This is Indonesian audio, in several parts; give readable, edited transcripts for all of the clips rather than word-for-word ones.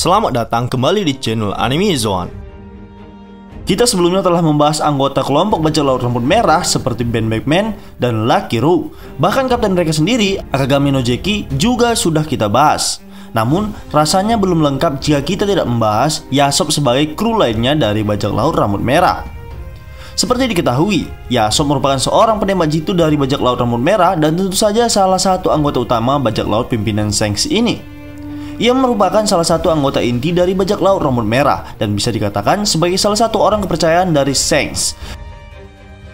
Selamat datang kembali di channel Anime Zone. Kita sebelumnya telah membahas anggota kelompok bajak laut rambut merah seperti Ben Beckman dan Lucky Roux. Bahkan kapten mereka sendiri, Akagami no Jeki, juga sudah kita bahas. Namun, rasanya belum lengkap jika kita tidak membahas Yasop sebagai kru lainnya dari bajak laut rambut merah. Seperti diketahui, Yasop merupakan seorang penembak jitu dari bajak laut rambut merah dan tentu saja salah satu anggota utama bajak laut pimpinan Shanks ini. Ia merupakan salah satu anggota inti dari bajak laut rambut merah dan bisa dikatakan sebagai salah satu orang kepercayaan dari Shanks.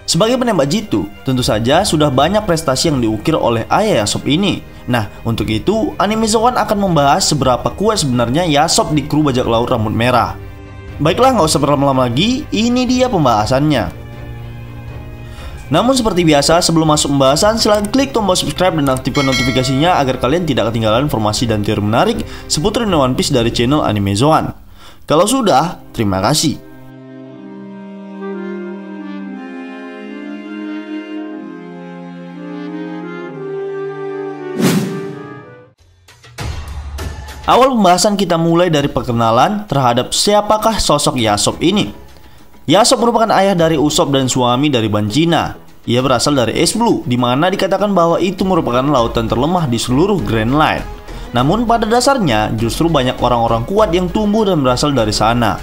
Sebagai penembak jitu, tentu saja sudah banyak prestasi yang diukir oleh ayah Yasop ini. Nah, untuk itu, Anime Zone akan membahas seberapa kuat sebenarnya Yasop di kru bajak laut rambut merah. Baiklah, nggak usah berlama-lama lagi, ini dia pembahasannya. Namun seperti biasa, sebelum masuk pembahasan, silahkan klik tombol subscribe dan aktifkan notifikasinya agar kalian tidak ketinggalan informasi dan teori menarik seputar One Piece dari channel Anime Zone. Kalau sudah, terima kasih. Awal pembahasan kita mulai dari perkenalan terhadap siapakah sosok Yasop ini. Yasop merupakan ayah dari Usopp dan suami dari Banchina. Ia berasal dari Ice Blue, di mana dikatakan bahwa itu merupakan lautan terlemah di seluruh Grand Line. Namun pada dasarnya justru banyak orang-orang kuat yang tumbuh dan berasal dari sana.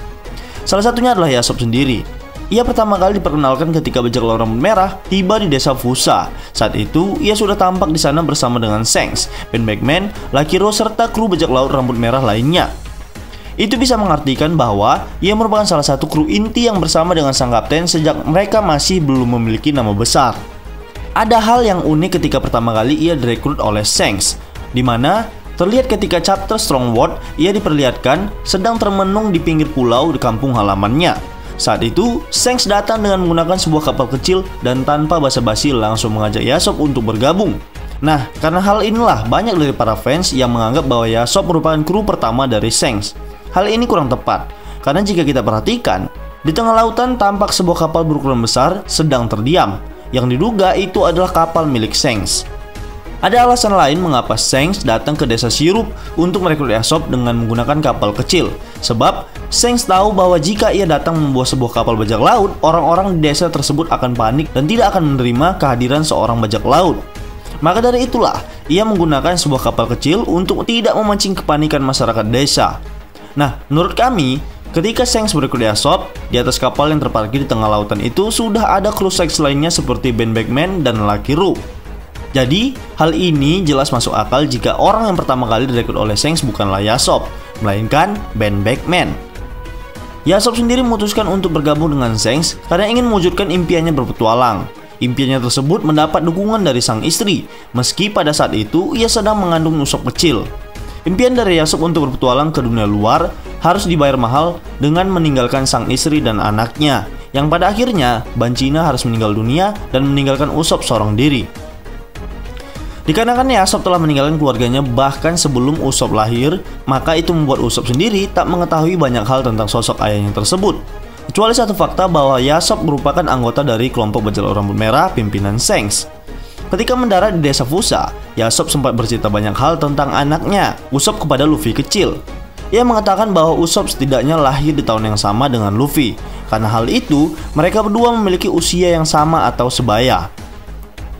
Salah satunya adalah Yasop sendiri. Ia pertama kali diperkenalkan ketika bajak laut rambut merah tiba di desa Fusa. Saat itu ia sudah tampak di sana bersama dengan Shanks, Ben Beckman, Lucky Roux serta kru bajak laut rambut merah lainnya. Itu bisa mengartikan bahwa ia merupakan salah satu kru inti yang bersama dengan sang kapten sejak mereka masih belum memiliki nama besar. Ada hal yang unik ketika pertama kali ia direkrut oleh Shanks, di mana terlihat ketika chapter Strongworld ia diperlihatkan sedang termenung di pinggir pulau di kampung halamannya. Saat itu, Shanks datang dengan menggunakan sebuah kapal kecil dan tanpa basa-basi langsung mengajak Yasop untuk bergabung. Nah, karena hal inilah banyak dari para fans yang menganggap bahwa Yasop merupakan kru pertama dari Shanks. Hal ini kurang tepat, karena jika kita perhatikan, di tengah lautan tampak sebuah kapal berukuran besar sedang terdiam, yang diduga itu adalah kapal milik Shanks. Ada alasan lain mengapa Shanks datang ke desa Sirup untuk merekrut Yasop dengan menggunakan kapal kecil. Sebab, Shanks tahu bahwa jika ia datang membawa sebuah kapal bajak laut, orang-orang di desa tersebut akan panik dan tidak akan menerima kehadiran seorang bajak laut. Maka dari itulah, ia menggunakan sebuah kapal kecil untuk tidak memancing kepanikan masyarakat desa. Nah, menurut kami, ketika Shanks merekrut Yasop, di atas kapal yang terparkir di tengah lautan itu sudah ada kru Shanks lainnya seperti Ben Beckman dan Lucky Roux. Jadi, hal ini jelas masuk akal jika orang yang pertama kali direkrut oleh Shanks bukanlah Yasop, melainkan Ben Beckman. Yasop sendiri memutuskan untuk bergabung dengan Shanks karena ingin mewujudkan impiannya berpetualang. Impiannya tersebut mendapat dukungan dari sang istri, meski pada saat itu ia sedang mengandung Usopp kecil. Impian dari Yasop untuk berpetualang ke dunia luar harus dibayar mahal dengan meninggalkan sang istri dan anaknya, yang pada akhirnya Banchina harus meninggal dunia dan meninggalkan Usopp seorang diri. Dikarenakan Yasop telah meninggalkan keluarganya bahkan sebelum Usopp lahir, maka itu membuat Usopp sendiri tak mengetahui banyak hal tentang sosok ayahnya tersebut. Kecuali satu fakta bahwa Yasop merupakan anggota dari kelompok bajak laut rambut merah pimpinan Shanks. Ketika mendarat di desa Fusa, Yasop sempat bercerita banyak hal tentang anaknya, Usopp, kepada Luffy kecil. Ia mengatakan bahwa Usopp setidaknya lahir di tahun yang sama dengan Luffy. Karena hal itu, mereka berdua memiliki usia yang sama atau sebaya.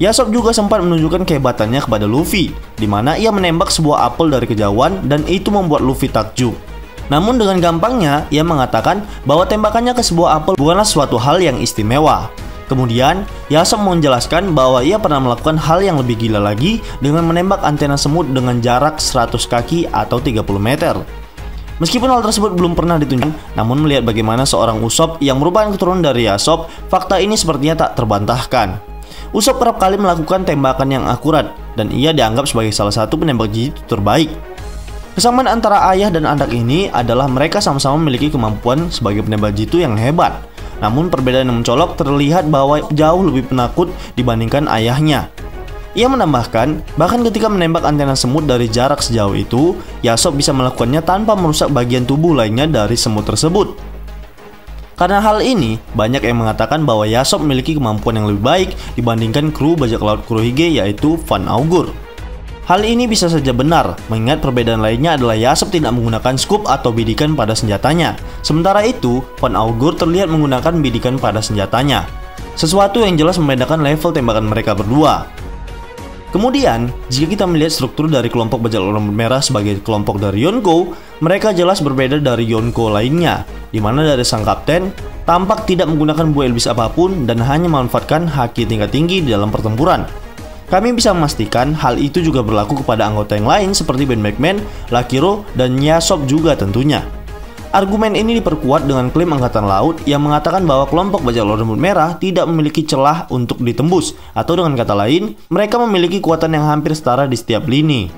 Yasop juga sempat menunjukkan kehebatannya kepada Luffy, di mana ia menembak sebuah apel dari kejauhan dan itu membuat Luffy takjub. Namun dengan gampangnya, ia mengatakan bahwa tembakannya ke sebuah apel bukanlah suatu hal yang istimewa. Kemudian, Yasop menjelaskan bahwa ia pernah melakukan hal yang lebih gila lagi dengan menembak antena semut dengan jarak 100 kaki atau 30 meter. Meskipun hal tersebut belum pernah ditunjukkan, namun melihat bagaimana seorang Usopp yang merupakan keturunan dari Yasop, fakta ini sepertinya tak terbantahkan. Usopp kerap kali melakukan tembakan yang akurat, dan ia dianggap sebagai salah satu penembak jitu terbaik. Kesamaan antara ayah dan anak ini adalah mereka sama-sama memiliki kemampuan sebagai penembak jitu yang hebat. Namun perbedaan yang mencolok terlihat bahwa jauh lebih penakut dibandingkan ayahnya. Ia menambahkan, bahkan ketika menembak antena semut dari jarak sejauh itu, Yasop bisa melakukannya tanpa merusak bagian tubuh lainnya dari semut tersebut. Karena hal ini, banyak yang mengatakan bahwa Yasop memiliki kemampuan yang lebih baik dibandingkan kru bajak laut Kurohige yaitu Van Augur. Hal ini bisa saja benar, mengingat perbedaan lainnya adalah Yasop tidak menggunakan scoop atau bidikan pada senjatanya. Sementara itu, Van Augur terlihat menggunakan bidikan pada senjatanya. Sesuatu yang jelas membedakan level tembakan mereka berdua. Kemudian, jika kita melihat struktur dari kelompok bajak laut rambut merah sebagai kelompok dari Yonko, mereka jelas berbeda dari Yonko lainnya, di mana dari sang kapten tampak tidak menggunakan buah iblis apapun dan hanya memanfaatkan haki tingkat tinggi di dalam pertempuran. Kami bisa memastikan hal itu juga berlaku kepada anggota yang lain seperti Ben McMahon, Lakiro, dan Yasop juga tentunya. Argumen ini diperkuat dengan klaim Angkatan Laut yang mengatakan bahwa kelompok bajak laut rambut merah tidak memiliki celah untuk ditembus, atau dengan kata lain, mereka memiliki kekuatan yang hampir setara di setiap lini.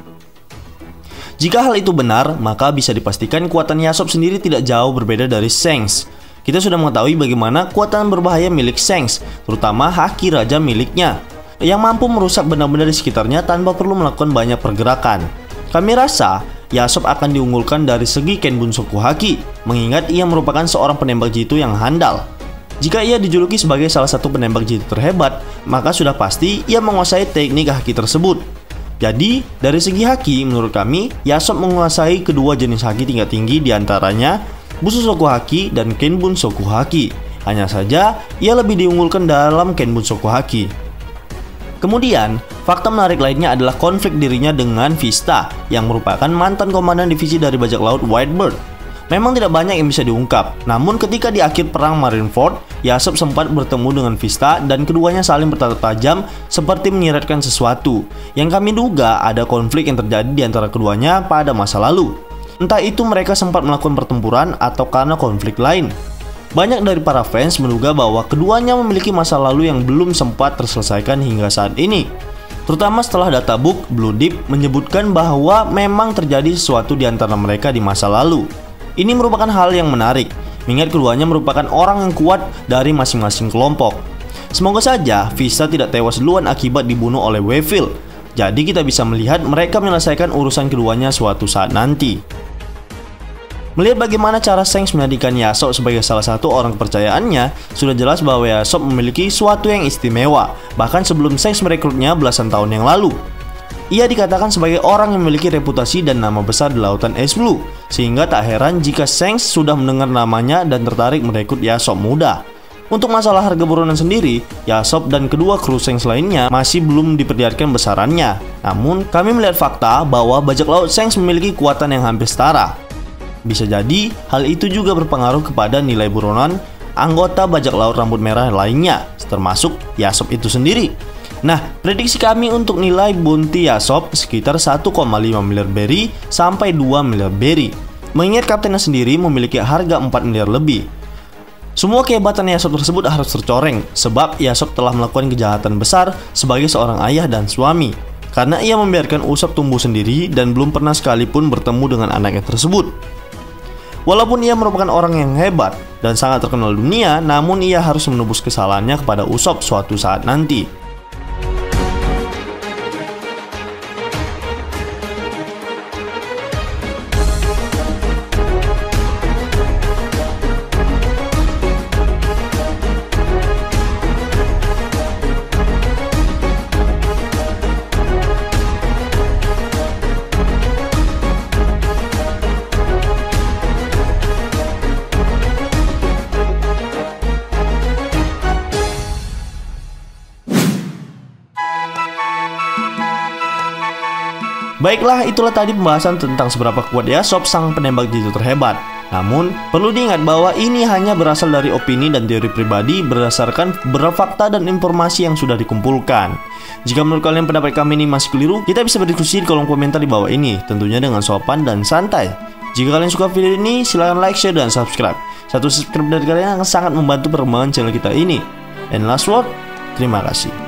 Jika hal itu benar, maka bisa dipastikan kekuatan Yasop sendiri tidak jauh berbeda dari Shanks. Kita sudah mengetahui bagaimana kekuatan berbahaya milik Shanks, terutama haki raja miliknya, yang mampu merusak benda-benda di sekitarnya tanpa perlu melakukan banyak pergerakan. Kami rasa Yasop akan diunggulkan dari segi Kenbun Soku Haki, mengingat ia merupakan seorang penembak jitu yang handal. Jika ia dijuluki sebagai salah satu penembak jitu terhebat, maka sudah pasti ia menguasai teknik haki tersebut. Jadi, dari segi haki, menurut kami, Yasop menguasai kedua jenis haki tingkat tinggi diantaranya Busu Soku Haki dan Kenbun Soku Haki. Hanya saja, ia lebih diunggulkan dalam Kenbun Soku Haki. Kemudian, fakta menarik lainnya adalah konflik dirinya dengan Vista, yang merupakan mantan komandan divisi dari bajak laut Whitebird. Memang tidak banyak yang bisa diungkap, namun ketika di akhir perang Marineford, Yasop sempat bertemu dengan Vista dan keduanya saling bertatap tajam seperti menyiratkan sesuatu, yang kami duga ada konflik yang terjadi di antara keduanya pada masa lalu. Entah itu mereka sempat melakukan pertempuran atau karena konflik lain. Banyak dari para fans menduga bahwa keduanya memiliki masa lalu yang belum sempat terselesaikan hingga saat ini. Terutama setelah databook Blue Deep menyebutkan bahwa memang terjadi sesuatu di antara mereka di masa lalu. Ini merupakan hal yang menarik, mengingat keduanya merupakan orang yang kuat dari masing-masing kelompok. Semoga saja Vista tidak tewas duluan akibat dibunuh oleh Weevil. Jadi kita bisa melihat mereka menyelesaikan urusan keduanya suatu saat nanti. Melihat bagaimana cara Shanks menjadikan Yasop sebagai salah satu orang kepercayaannya, sudah jelas bahwa Yasop memiliki sesuatu yang istimewa, bahkan sebelum Shanks merekrutnya belasan tahun yang lalu. Ia dikatakan sebagai orang yang memiliki reputasi dan nama besar di Lautan Es Blue, sehingga tak heran jika Shanks sudah mendengar namanya dan tertarik merekrut Yasop muda. Untuk masalah harga buronan sendiri, Yasop dan kedua kru Shanks lainnya masih belum diperlihatkan besarannya. Namun, kami melihat fakta bahwa bajak laut Shanks memiliki kekuatan yang hampir setara. Bisa jadi, hal itu juga berpengaruh kepada nilai buronan anggota bajak laut rambut merah lainnya, termasuk Yasop itu sendiri. Nah, prediksi kami untuk nilai bounty Yasop sekitar 1,5 miliar berry sampai 2 miliar berry. Mengingat kaptennya sendiri memiliki harga 4 miliar lebih. Semua kehebatan Yasop tersebut harus tercoreng, sebab Yasop telah melakukan kejahatan besar sebagai seorang ayah dan suami. Karena ia membiarkan Usopp tumbuh sendiri dan belum pernah sekalipun bertemu dengan anaknya tersebut. Walaupun ia merupakan orang yang hebat dan sangat terkenal dunia, namun ia harus menebus kesalahannya kepada Usopp suatu saat nanti. Baiklah, itulah tadi pembahasan tentang seberapa kuat Yasop sang penembak jitu terhebat. Namun, perlu diingat bahwa ini hanya berasal dari opini dan teori pribadi berdasarkan beberapa fakta dan informasi yang sudah dikumpulkan. Jika menurut kalian pendapat kami ini masih keliru, kita bisa berdiskusi di kolom komentar di bawah ini, tentunya dengan sopan dan santai. Jika kalian suka video ini, silahkan like, share, dan subscribe. Satu subscribe dari kalian akan sangat membantu perkembangan channel kita ini. And last word, terima kasih.